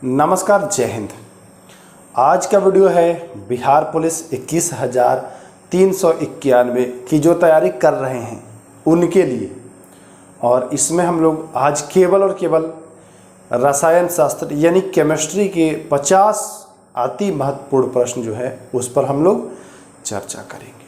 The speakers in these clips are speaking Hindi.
नमस्कार, जय हिंद। आज का वीडियो है बिहार पुलिस 21,391 की जो तैयारी कर रहे हैं उनके लिए। और इसमें हम लोग आज केवल और केवल रसायन शास्त्र यानी केमिस्ट्री के 50 अति महत्वपूर्ण प्रश्न जो है उस पर हम लोग चर्चा करेंगे।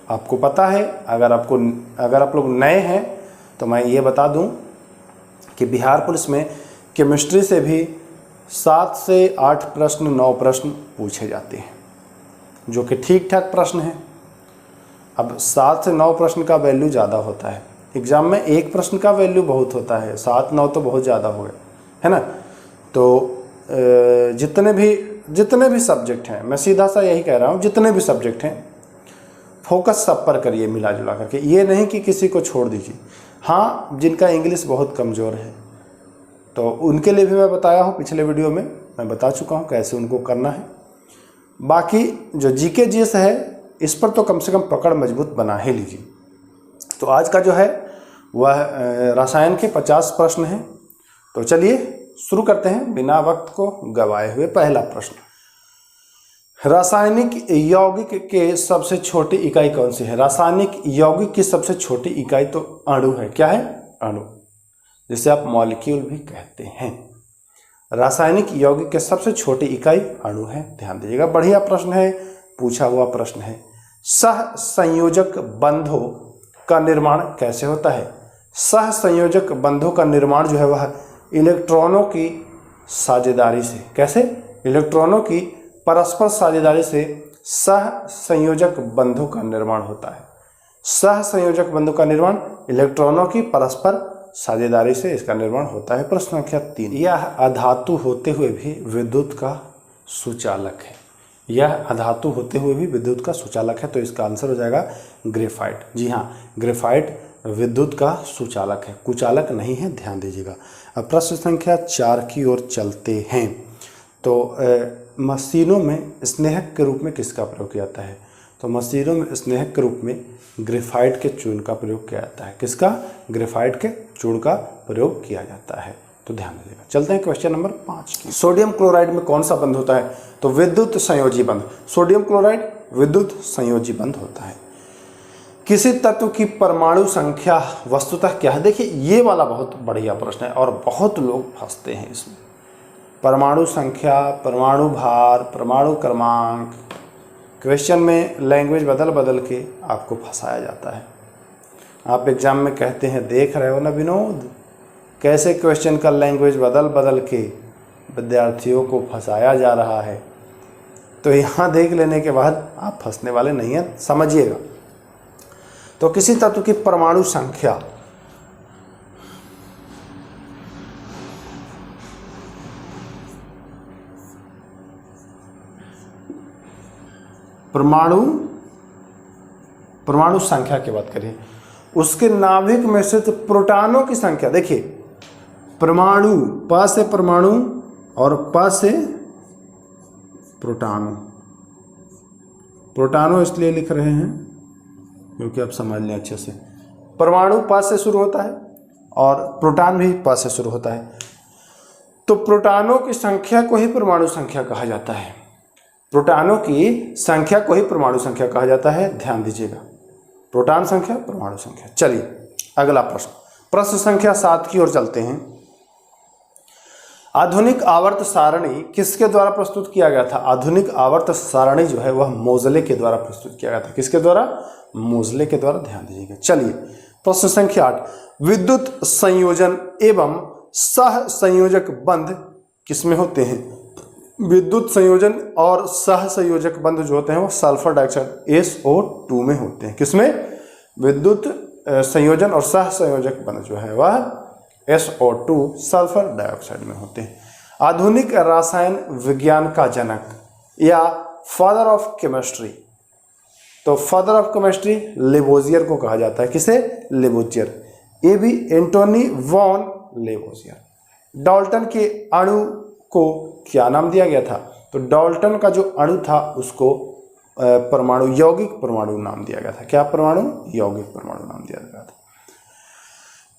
आपको पता है, अगर आप लोग नए हैं तो मैं ये बता दूं कि बिहार पुलिस में केमिस्ट्री से भी 7 से 8 प्रश्न 9 प्रश्न पूछे जाते हैं, जो कि ठीक ठाक प्रश्न हैं। अब 7 से 9 प्रश्न का वैल्यू ज़्यादा होता है। एग्ज़ाम में एक प्रश्न का वैल्यू बहुत होता है, 7-9 तो बहुत ज़्यादा हो गए, है ना। तो जितने भी सब्जेक्ट हैं, मैं सीधा सा यही कह रहा हूँ, जितने भी सब्जेक्ट हैं फोकस सब पर करिए मिला जुला करके। ये नहीं कि किसी को छोड़ दीजिए। हाँ, जिनका इंग्लिश बहुत कमज़ोर है तो उनके लिए भी मैं बताया हूँ, पिछले वीडियो में मैं बता चुका हूँ कैसे उनको करना है। बाकी जो जीके जीएस है इस पर तो कम से कम पकड़ मजबूत बना ही लीजिए। तो आज का जो है वह रसायन के 50 प्रश्न हैं। तो चलिए शुरू करते हैं बिना वक्त को गवाए हुए। पहला प्रश्न, रासायनिक यौगिक के सबसे छोटी इकाई कौन सी है? रासायनिक यौगिक की सबसे छोटी इकाई तो अणु है। क्या है? अणु, जिसे आप मॉलिक्यूल भी कहते हैं। रासायनिक यौगिक के सबसे छोटी इकाई अणु है। ध्यान दीजिएगा, बढ़िया प्रश्न है, पूछा हुआ प्रश्न है। सह संयोजक बंधों का निर्माण कैसे होता है? सह संयोजक बंधों का निर्माण जो है वह इलेक्ट्रॉनों की साझेदारी से। कैसे? इलेक्ट्रॉनों की परस्पर साझेदारी से सह संयोजक बंधों का निर्माण होता है। सह संयोजक बंधों का निर्माण इलेक्ट्रॉनों की परस्पर साझेदारी से इसका निर्माण होता है। प्रश्न संख्या 3, यह अधातु होते हुए भी विद्युत का सुचालक है। यह अधातु होते हुए भी विद्युत का सुचालक है, तो इसका आंसर हो जाएगा ग्रेफाइट। जी हाँ, ग्रेफाइट विद्युत का सुचालक है, कुचालक नहीं है, ध्यान दीजिएगा। अब प्रश्न संख्या 4 की ओर चलते हैं। तो मशीनों में स्नेहक के रूप में किसका प्रयोग किया जाता है? तो मशीनों में स्नेहक के रूप में ग्रेफाइट के चूर्ण का प्रयोग किया जाता है। किसका? ग्रेफाइट के चूर्ण का प्रयोग किया जाता है, तो ध्यान दीजिएगा। चलते हैं क्वेश्चन नंबर 5 की। सोडियम क्लोराइड में कौन सा बंध होता है? तो विद्युत संयोजी बंध। सोडियम क्लोराइड विद्युत संयोजी बंध होता है। किसी तत्व की परमाणु संख्या वस्तुतः क्या है? देखिए, ये वाला बहुत बढ़िया प्रश्न है और बहुत लोग फंसते हैं इसमें। परमाणु संख्या, परमाणु भार, परमाणु क्रमांक, क्वेश्चन में लैंग्वेज बदल बदल के आपको फंसाया जाता है। आप एग्जाम में कहते हैं, देख रहे हो ना विनोद, कैसे क्वेश्चन का लैंग्वेज बदल बदल के विद्यार्थियों को फंसाया जा रहा है। तो यहाँ देख लेने के बाद आप फंसने वाले नहीं हैं, समझिएगा। तो किसी तत्व की परमाणु संख्या, परमाणु संख्या की बात करें, उसके नाभिक में स्थित प्रोटॉनों की संख्या। देखिए, परमाणु, प से परमाणु और प से प्रोटॉनों। प्रोटॉनों इसलिए लिख रहे हैं क्योंकि आप समझ लें अच्छे से। परमाणु प से शुरू होता है और प्रोटॉन भी प से शुरू होता है। तो प्रोटॉनों की संख्या को ही परमाणु संख्या कहा जाता है। प्रोटॉनों की संख्या को ही परमाणु संख्या कहा जाता है, ध्यान दीजिएगा। प्रोटॉन संख्या, परमाणु संख्या। चलिए अगला प्रश्न, प्रश्न संख्या 7 की ओर चलते हैं। आधुनिक आवर्त सारणी किसके द्वारा प्रस्तुत किया गया था? आधुनिक आवर्त सारणी जो है वह मोजले के द्वारा प्रस्तुत किया गया था। किसके द्वारा? मोजले के द्वारा, ध्यान दीजिएगा। चलिए प्रश्न संख्या 8, विद्युत संयोजन एवं सह संयोजक बंध किसमें होते हैं? विद्युत संयोजन और सह संयोजक बंध जो होते हैं वो सल्फर डाइऑक्साइड SO2 में होते हैं। किसमें? विद्युत संयोजन और सह संयोजक बंध जो है वह SO2 सल्फर डाइऑक्साइड में होते हैं। आधुनिक रसायन विज्ञान का जनक या फादर ऑफ केमिस्ट्री, तो फादर ऑफ केमिस्ट्री लेवोजियर को कहा जाता है। किसे? लेवोजियर। ये भी एंटोनी वॉन लेवोजियर। डाल्टन के अणु को क्या नाम दिया गया था? तो डाल्टन का जो अणु था उसको परमाणु यौगिक परमाणु नाम दिया गया था। क्या? परमाणु यौगिक परमाणु नाम दिया गया था।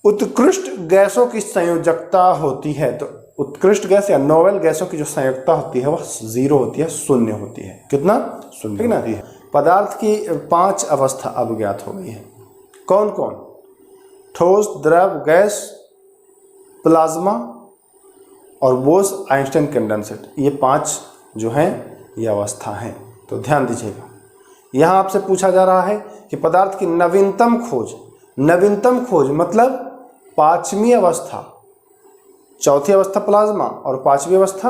उत्कृष्ट गैसों की संयोजकता होती है, तो उत्कृष्ट गैस या नोवेल गैसों की जो संयुक्ता होती है वह 0 होती है, शून्य होती है। कितना? शून्य, ठीक ना। पदार्थ की 5 अवस्था अब ज्ञात हो गई है। कौन कौन? ठोस, द्रव, गैस, प्लाज्मा और बोस-आइंस्टाइन कंडेंसेट। ये 5 जो हैं ये अवस्था हैं। तो ध्यान दीजिएगा, यहाँ आपसे पूछा जा रहा है कि पदार्थ की नवीनतम खोज, नवीनतम खोज मतलब 5वीं अवस्था, 4थी अवस्था प्लाज्मा और 5वीं अवस्था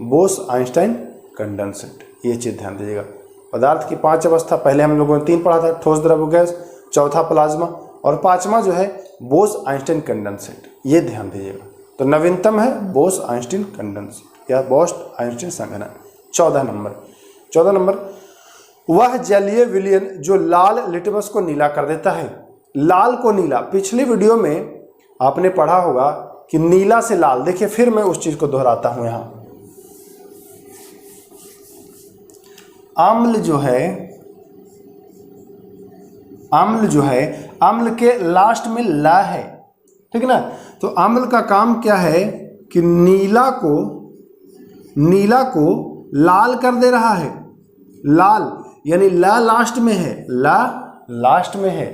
बोस-आइंस्टाइन कंडेंसेट। ये चीज़ ध्यान दीजिएगा। पदार्थ की 5 अवस्था, पहले हम लोगों ने 3 पढ़ा था, ठोस, द्रव, गैस, चौथा प्लाज्मा और 5वां जो है बोस-आइंस्टाइन कंडेंसेट। ये ध्यान दीजिएगा। तो नवीनतम है बोस-आइंस्टाइन कंडेंसेट या बोस-आइंस्टाइन संघनन। 14 नंबर, वह जलीय विलयन जो लाल लिटमस को नीला कर देता है। लाल को नीला, पिछली वीडियो में आपने पढ़ा होगा कि नीला से लाल। देखिए फिर मैं उस चीज को दोहराता हूं। यहां अम्ल जो है, अम्ल के लास्ट में ला है, ठीक ना। तो अम्ल का काम क्या है कि नीला को लाल कर दे रहा है। लाल यानी ला लास्ट में है, ला लास्ट में है।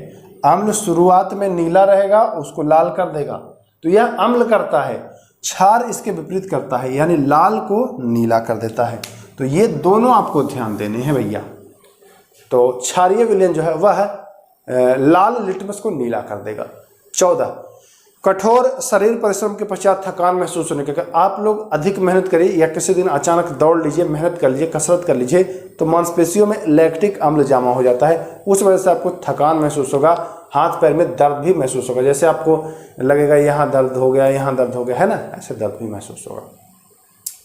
अम्ल शुरुआत में नीला रहेगा, उसको लाल कर देगा, तो यह अम्ल करता है। क्षार इसके विपरीत करता है, यानी लाल को नीला कर देता है। तो ये दोनों आपको ध्यान देने हैं भैया। तो क्षारीय विलयन जो है वह लाल लिटमस को नीला कर देगा। 14, कठोर शरीर परिश्रम के पश्चात थकान महसूस होने के। आप लोग अधिक मेहनत करिए या किसी दिन अचानक दौड़ लीजिए, मेहनत कर लीजिए, कसरत कर लीजिए, तो मांसपेशियों में लैक्टिक अम्ल जमा हो जाता है। उस वजह से आपको थकान महसूस होगा, हाथ पैर में दर्द भी महसूस होगा। जैसे आपको लगेगा यहाँ दर्द हो गया, यहाँ दर्द हो गया, है ना, ऐसे दर्द भी महसूस होगा।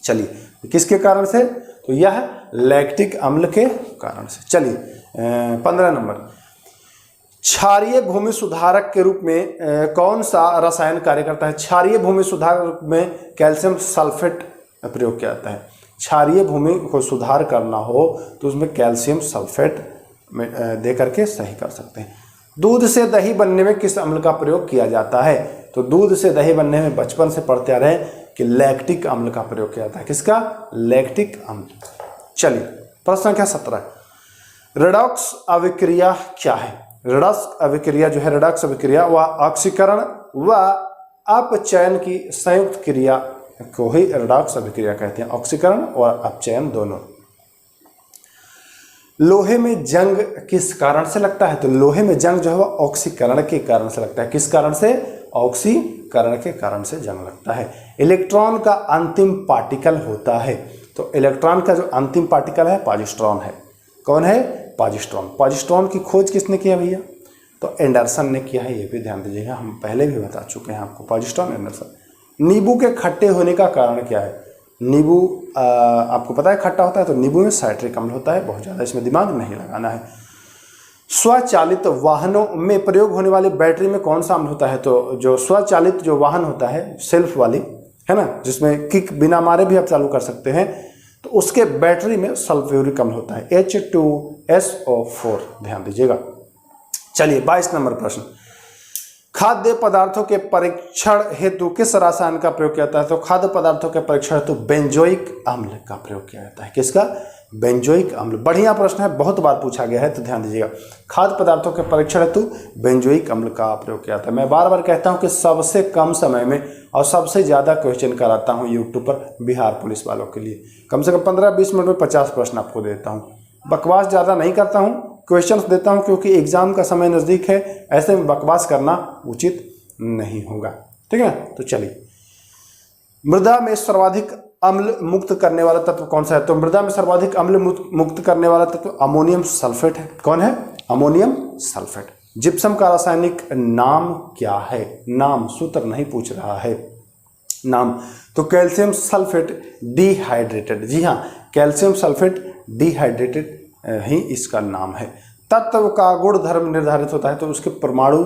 चलिए, किसके कारण से? तो यह लैक्टिक अम्ल के कारण से। चलिए 15 नंबर, क्षारीय भूमि सुधारक के रूप में कौन सा रसायन कार्य करता है? क्षारीय भूमि सुधारक में कैल्शियम सल्फेट प्रयोग किया जाता है। क्षारीय भूमि को सुधार करना हो तो उसमें कैल्शियम सल्फेट दे करके सही कर सकते हैं। दूध से दही बनने में किस अम्ल का प्रयोग किया जाता है? तो दूध से दही बनने में बचपन से पढ़ते आ रहे हैं कि लैक्टिक अम्ल का प्रयोग किया जाता है। किसका? लैक्टिक अम्ल। चलिए प्रश्न संख्या 17, रेडॉक्स अभिक्रिया क्या है? रेडॉक्स अभिक्रिया जो है, रेडॉक्स अभिक्रिया वह ऑक्सीकरण व अपचयन की संयुक्त क्रिया को ही रेडॉक्स अभिक्रिया कहते हैं। ऑक्सीकरण और अपचयन दोनों। लोहे में जंग किस कारण से लगता है? तो लोहे में जंग जो है वह ऑक्सीकरण के कारण से लगता है। किस कारण से? ऑक्सीकरण के कारण से जंग लगता है। इलेक्ट्रॉन का अंतिम पार्टिकल होता है, तो इलेक्ट्रॉन का जो अंतिम पार्टिकल है पॉजिट्रॉन है। कौन है? पॉजिट्रॉन। पॉजिट्रॉन की खोज किसने किया भैया? तो एंडरसन ने किया है। ये भी ध्यान दीजिएगा, हम पहले भी बता चुके हैं आपको, पॉजिट्रॉन, एंडरसन। नींबू के खट्टे होने का कारण क्या है? नींबू आपको पता है खट्टा होता है, तो नींबू में साइट्रिक अम्ल होता है, बहुत ज़्यादा इसमें दिमाग नहीं लगाना है। स्वचालित वाहनों में प्रयोग होने वाली बैटरी में कौन सा अम्ल होता है? तो जो स्वचालित जो वाहन होता है, सेल्फ वाली, है ना, जिसमें किक बिना मारे भी आप चालू कर सकते हैं, तो उसके बैटरी में सल्फ्यूरिक अम्ल होता है, H2SO4। ध्यान दीजिएगा। चलिए 22 नंबर प्रश्न, खाद्य पदार्थों के परीक्षण हेतु किस रसायन का प्रयोग किया जाता है? तो खाद्य पदार्थों के परीक्षण हेतु बेंजोइक अम्ल का प्रयोग किया जाता है। किसका? बेंजोइक अम्ल। बढ़िया प्रश्न है, बहुत बार पूछा गया है, तो ध्यान दीजिएगा। खाद्य पदार्थों के परीक्षण हेतु बेंजोइक अम्ल का प्रयोग किया जाता है। मैं बार बार कहता हूं कि सबसे कम समय में और सबसे ज़्यादा क्वेश्चन कराता हूं यूट्यूब पर बिहार पुलिस वालों के लिए। कम से कम 15-20 मिनट में 50 प्रश्न आपको देता हूँ। बकवास ज़्यादा नहीं करता हूँ, क्वेश्चंस देता हूँ, क्योंकि एग्जाम का समय नज़दीक है, ऐसे में बकवास करना उचित नहीं होगा, ठीक है। तो चलिए, मृदा में सर्वाधिक अम्ल मुक्त करने वाला तत्व कौन सा है? तो मृदा में सर्वाधिक अम्ल मुक्त करने वाला तत्व अमोनियम सल्फेट है। कौन है? Ammonium sulphate. जिप्सम का रासायनिक नाम क्या है? नाम, सूत्र नहीं पूछ रहा है, नाम। तो कैल्शियम सल्फेट डिहाइड्रेटेड। जी हाँ, कैल्शियम सल्फेट डिहाइड्रेटेड ही इसका नाम है। तत्व का गुणधर्म निर्धारित होता है तो उसके परमाणु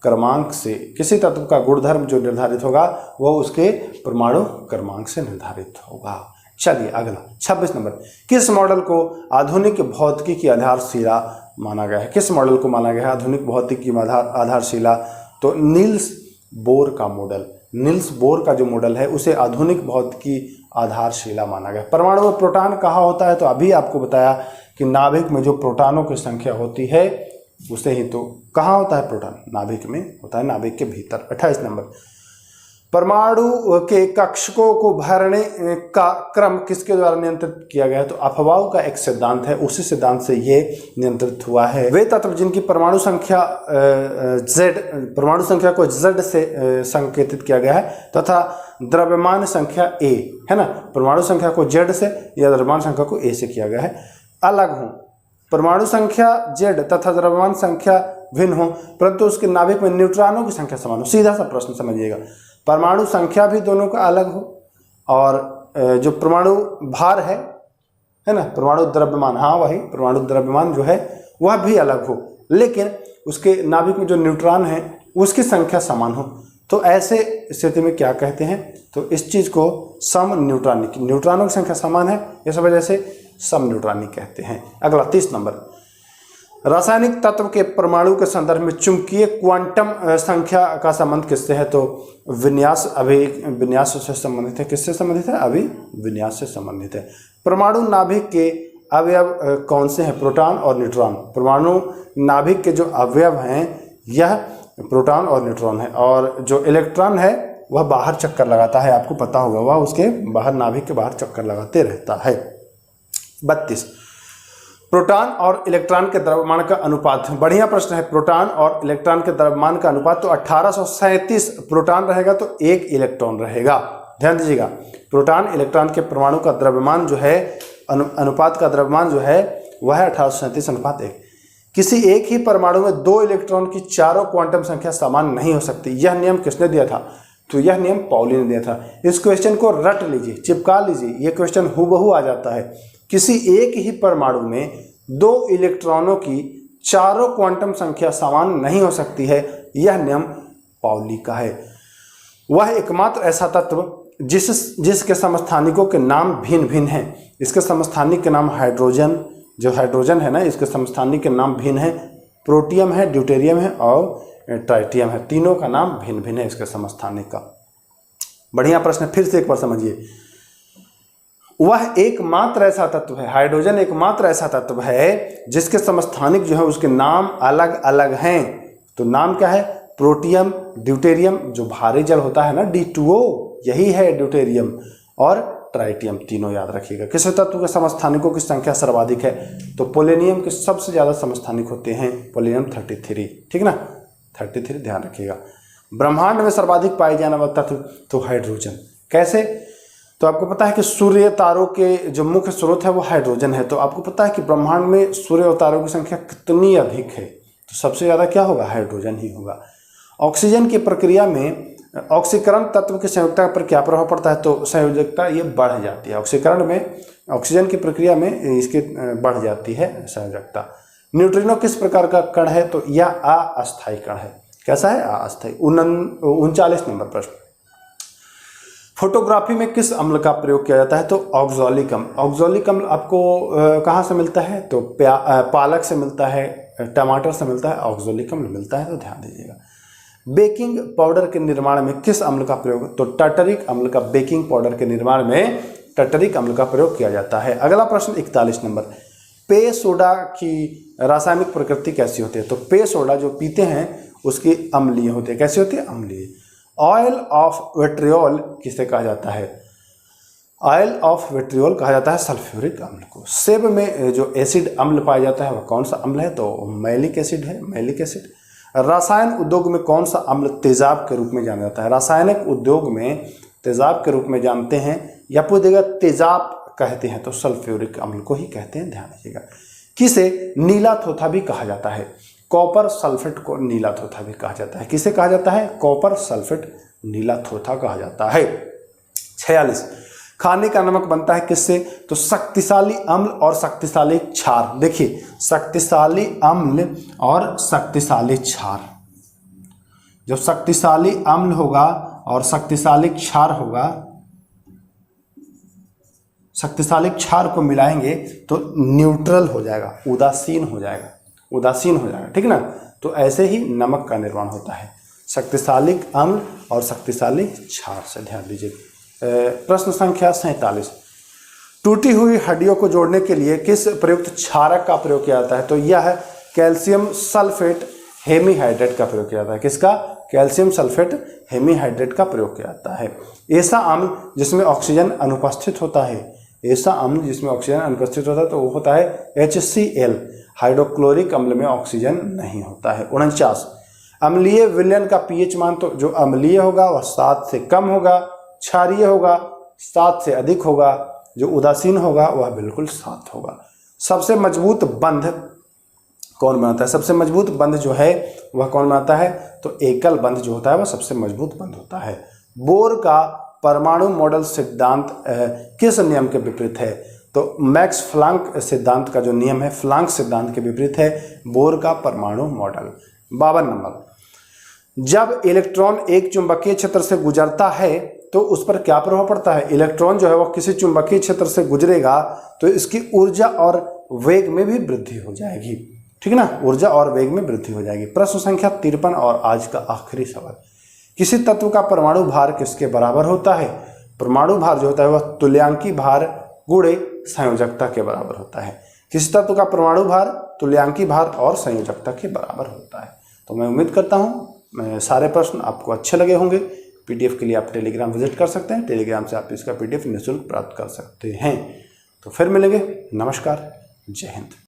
क्रमांक से। किसी तत्व का गुणधर्म जो निर्धारित होगा वह उसके परमाणु क्रमांक से निर्धारित होगा। चलिए अगला 26 नंबर, किस मॉडल को आधुनिक भौतिकी की आधारशिला माना गया है? किस मॉडल को माना गया है आधुनिक भौतिकी की आधारशिला? तो नील्स बोर का मॉडल। नील्स बोर का जो मॉडल है उसे आधुनिक भौतिकी आधारशिला माना गया। परमाणु में प्रोटॉन कहाँ होता है, तो अभी आपको बताया कि नाभिक में जो प्रोटॉनों की संख्या होती है उसे ही तो कहाँ होता है, प्रोटॉन नाभिक में होता है, नाभिक के भीतर। 28 नंबर, परमाणु के कक्षकों को भरने का क्रम किसके द्वारा नियंत्रित किया गया है, तो अफबाउ का एक सिद्धांत है, उसी सिद्धांत से ये नियंत्रित हुआ है। वे तत्व जिनकी परमाणु संख्या को Z से संकेतित किया गया है तथा द्रव्यमान संख्या A है ना, परमाणु संख्या को Z से या द्रव्यमान संख्या को A से किया गया है, अलग हो। परमाणु संख्या Z तथा द्रव्यमान संख्या भिन्न हो परंतु उसके नाभिक में न्यूट्रॉनों की संख्या समान हो। सीधा सा प्रश्न समझिएगा, परमाणु संख्या भी दोनों का अलग हो और जो परमाणु भार है ना, परमाणु द्रव्यमान, हाँ वही परमाणु द्रव्यमान जो है वह भी अलग हो, लेकिन उसके नाभिक में जो न्यूट्रॉन है उसकी संख्या समान हो। तो ऐसे स्थिति में क्या कहते हैं, तो इस चीज़ को सम न्यूट्रॉनिक, न्यूट्रॉनों की संख्या समान है इस वजह से सम न्यूट्रॉनिक कहते हैं। अगला 30 नंबर, रासायनिक तत्व के परमाणु के संदर्भ में चुंबकीय क्वांटम संख्या का संबंध किससे है, तो विन्यास अभिविन्यास से संबंधित है। किससे संबंधित है, अभिविन्यास से संबंधित है। परमाणु नाभिक के अवयव कौन से हैं, प्रोटॉन और न्यूट्रॉन। परमाणु नाभिक के जो अवयव हैं यह प्रोटॉन और न्यूट्रॉन है, और जो इलेक्ट्रॉन है वह बाहर चक्कर लगाता है, आपको पता होगा, वह उसके बाहर नाभिक के बाहर चक्कर लगाते रहता है। 32, प्रोटॉन और इलेक्ट्रॉन के द्रव्यमान का अनुपात, बढ़िया प्रश्न है। प्रोटॉन और इलेक्ट्रॉन के द्रव्यमान का अनुपात, तो 1837 प्रोटॉन रहेगा तो 1 इलेक्ट्रॉन रहेगा। ध्यान दीजिएगा, प्रोटॉन इलेक्ट्रॉन के परमाणु का द्रव्यमान जो है, अनुपात का द्रव्यमान जो है वह है 1837:1। किसी एक ही परमाणु में 2 इलेक्ट्रॉन की चारों क्वांटम संख्या समान नहीं हो सकती। यह नियम किसने दिया था, तो यह नियम पाउली ने दिया था। इस क्वेश्चन को रट लीजिए, चिपका लीजिए, यह क्वेश्चन हूबहू आ जाता है। किसी एक ही परमाणु में 2 इलेक्ट्रॉनों की चारों क्वांटम संख्या समान नहीं हो सकती है, यह नियम पाउली का है। वह एकमात्र ऐसा तत्व जिसके समस्थानिकों के नाम भिन्न भिन्न हैं। इसके समस्थानिक के नाम हाइड्रोजन, जो हाइड्रोजन है ना, इसके समस्थानिक के नाम भिन्न है। प्रोटियम है, ड्यूटेरियम है और ट्राइटियम है, तीनों का नाम भिन्न भिन्न है इसके समस्थानिक का। बढ़िया प्रश्न, फिर से एक बार समझिए। वह एकमात्र ऐसा तत्व है, हाइड्रोजन एकमात्र ऐसा तत्व है जिसके समस्थानिक जो है उसके नाम अलग अलग हैं। तो नाम क्या है, प्रोटियम, ड्यूटेरियम, जो भारी जल होता है ना D2O, यही है ड्यूटेरियम, और ट्राइटियम, तीनों याद रखिएगा। किस तत्व के समस्थानिकों की संख्या सर्वाधिक है, तो पोलेनियम के सबसे ज़्यादा समस्थानिक होते हैं, पोलेनियम 33, ठीक ना, 33 ध्यान रखिएगा। ब्रह्मांड में सर्वाधिक पाए जाने वाला तत्व, तो हाइड्रोजन। कैसे, तो आपको पता है कि सूर्य तारों के जो मुख्य स्रोत है वो हाइड्रोजन है। तो आपको पता है कि ब्रह्मांड में सूर्य और तारों की संख्या कितनी अधिक है, तो सबसे ज़्यादा क्या होगा, हाइड्रोजन ही होगा। ऑक्सीजन की प्रक्रिया में ऑक्सीकरण तत्व की संयोजकता पर क्या प्रभाव पड़ता है, तो संयोजकता ये बढ़ जाती है। ऑक्सीकरण में, ऑक्सीजन की प्रक्रिया में इसकी बढ़ जाती है संयोजकता। न्यूट्रिनो किस प्रकार का कण है, तो यह अस्थायी कण है। कैसा है, अस्थायी। 39 नंबर प्रश्न, फोटोग्राफी में किस अम्ल का प्रयोग किया जाता है, तो ऑक्सैलिक अम्ल। ऑक्सैलिक अम्ल आपको कहाँ से मिलता है, तो पालक से मिलता है, टमाटर से मिलता है, ऑक्सैलिक अम्ल मिलता है, तो ध्यान दीजिएगा। बेकिंग पाउडर के निर्माण में किस अम्ल का प्रयोग, तो टर्टरिक अम्ल का, बेकिंग पाउडर के निर्माण में टर्टरिक अम्ल का प्रयोग किया जाता है। अगला प्रश्न 41 नंबर, पेय सोडा की रासायनिक प्रकृति कैसी होती है, तो पेय सोडा जो पीते हैं उसकी अम्लीय होती है। कैसी होती है, अम्लीय। ऑयल ऑफ विट्रियोल किसे कहा जाता है, ऑयल ऑफ विट्रियोल कहा जाता है सल्फ्यूरिक अम्ल को। सेब में जो एसिड अम्ल पाया जाता है वह कौन सा अम्ल है, तो मैलिक एसिड है, मैलिक एसिड। रसायन उद्योग में कौन सा अम्ल तेजाब के रूप में जाना जाता है, रासायनिक उद्योग में तेजाब के रूप में जानते हैं, या पूछेगा तेजाब कहते हैं तो सल्फ्यूरिक अम्ल को ही कहते हैं, ध्यान रखिएगा। किसे नीला थोथा भी कहा जाता है, कॉपर सल्फेट को नीला थोथा भी कहा जाता है। किसे कहा जाता है, कॉपर सल्फेट नीला थोथा कहा जाता है। 46, खाने का नमक बनता है किससे, तो शक्तिशाली अम्ल और शक्तिशाली क्षार। देखिए, शक्तिशाली अम्ल और शक्तिशाली क्षार, जब शक्तिशाली अम्ल होगा और शक्तिशाली क्षार होगा, शक्तिशाली क्षार को मिलाएंगे तो न्यूट्रल हो जाएगा, उदासीन हो जाएगा, उदासीन हो जाएगा, ठीक ना। तो ऐसे ही नमक का निर्माण होता है। शक्तिशाली अम्ल और शक्तिशाली क्षार से ध्यान दीजिए। प्रश्न संख्या 47, टूटी हुई हड्डियों को जोड़ने के लिए किस प्रयुक्त क्षारक का प्रयोग किया जाता है? तो यह है कैल्शियम सल्फेट हेमीहाइड्रेट का प्रयोग किया जाता है। किसका? कैल्शियम सल्फेट हेमीहाइड्रेट का प्रयोग किया जाता है। ऐसा अम्ल जिसमें ऑक्सीजन अनुपस्थित होता है, ऐसा अम्ल जिसमें ऑक्सीजन अनुपस्थित होता है तो वो होता है HCl, हाइड्रोक्लोरिक अम्ल में ऑक्सीजन नहीं होता है। 49, अम्लीय विलयन का पीएच मान, तो जो अम्लीय होगा वह 7 से कम होगा, क्षारीय होगा 7 से अधिक होगा, जो उदासीन होगा वह बिल्कुल 7 होगा। सबसे मजबूत बंध कौन बनाता है? सबसे मजबूत बंध जो है वह कौन बनाता है? तो एकल बंध जो होता है वह सबसे मजबूत बंध होता है। बोर का परमाणु मॉडल सिद्धांत किस नियम के विपरीत है? तो मैक्स प्लैंक सिद्धांत का जो नियम है प्लैंक सिद्धांत के विपरीत है बोर का परमाणु मॉडल। 52 नंबर, जब इलेक्ट्रॉन एक चुंबकीय क्षेत्र से गुजरता है तो उस पर क्या प्रभाव पड़ता है? इलेक्ट्रॉन जो है वह किसी चुंबकीय क्षेत्र से गुजरेगा तो इसकी ऊर्जा और वेग में भी वृद्धि हो जाएगी, ठीक है ना, ऊर्जा और वेग में वृद्धि हो जाएगी। प्रश्न संख्या 53 और आज का आखिरी सवाल, किसी तत्व का परमाणु भार किसके बराबर होता है? परमाणु भार जो होता है वह तुल्यांकी भार गुणे संयोजकता के बराबर होता है। किसी तत्व का परमाणु भार तुल्यांकी भार और संयोजकता के बराबर होता है। तो मैं उम्मीद करता हूँ सारे प्रश्न आपको अच्छे लगे होंगे। पीडीएफ के लिए आप टेलीग्राम विजिट कर सकते हैं, टेलीग्राम से आप इसका पीडीएफ निःशुल्क प्राप्त कर सकते हैं। तो फिर मिलेंगे, नमस्कार, जय हिंद।